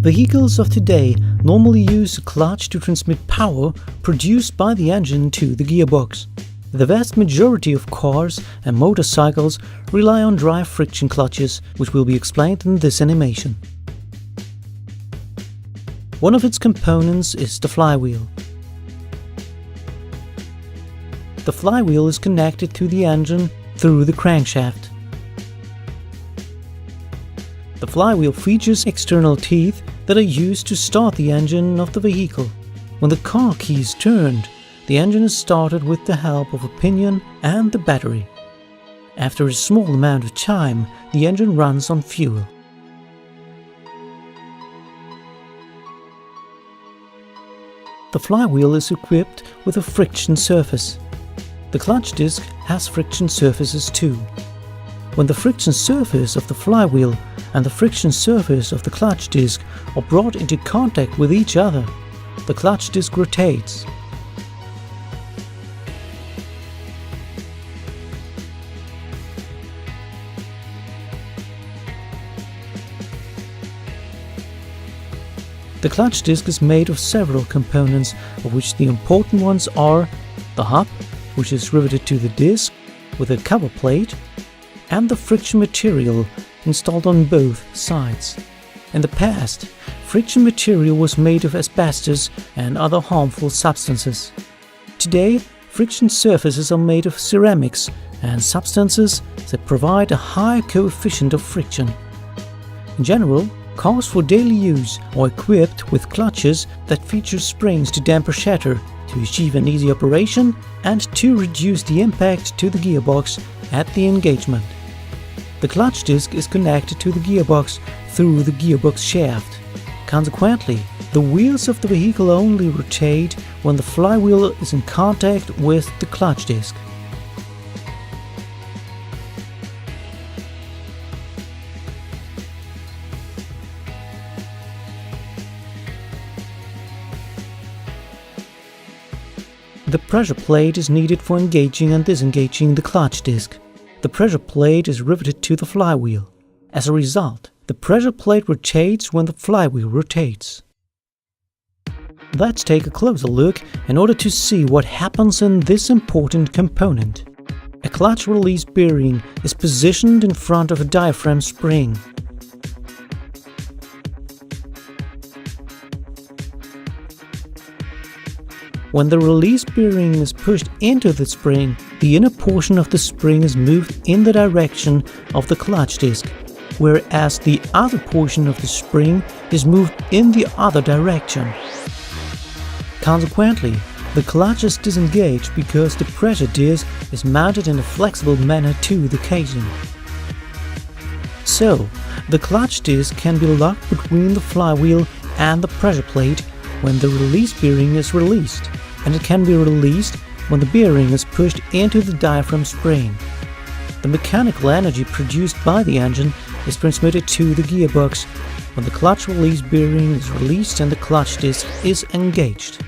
Vehicles of today normally use a clutch to transmit power produced by the engine to the gearbox. The vast majority of cars and motorcycles rely on dry friction clutches, which will be explained in this animation. One of its components is the flywheel. The flywheel is connected to the engine through the crankshaft. The flywheel features external teeth that are used to start the engine of the vehicle. When the car key is turned, the engine is started with the help of a pinion and the battery. After a small amount of time, the engine runs on fuel. The flywheel is equipped with a friction surface. The clutch disc has friction surfaces too. When the friction surface of the flywheel and the friction surface of the clutch disc are brought into contact with each other, the clutch disc rotates. The clutch disc is made of several components, of which the important ones are the hub, which is riveted to the disc with a cover plate, and the friction material installed on both sides. In the past, friction material was made of asbestos and other harmful substances. Today, friction surfaces are made of ceramics and substances that provide a high coefficient of friction. In general, cars for daily use are equipped with clutches that feature springs to damper shatter, to achieve an easy operation and to reduce the impact to the gearbox at the engagement. The clutch disc is connected to the gearbox through the gearbox shaft. Consequently, the wheels of the vehicle only rotate when the flywheel is in contact with the clutch disc. The pressure plate is needed for engaging and disengaging the clutch disc. The pressure plate is riveted to the flywheel. As a result, the pressure plate rotates when the flywheel rotates. Let's take a closer look in order to see what happens in this important component. A clutch release bearing is positioned in front of a diaphragm spring. When the release bearing is pushed into the spring, the inner portion of the spring is moved in the direction of the clutch disc, whereas the other portion of the spring is moved in the other direction. Consequently, the clutch is disengaged because the pressure disc is mounted in a flexible manner to the casing. So, the clutch disc can be locked between the flywheel and the pressure plate when the release bearing is released, and it can be released when the bearing is pushed into the diaphragm spring. The mechanical energy produced by the engine is transmitted to the gearbox when the clutch release bearing is released and the clutch disc is engaged.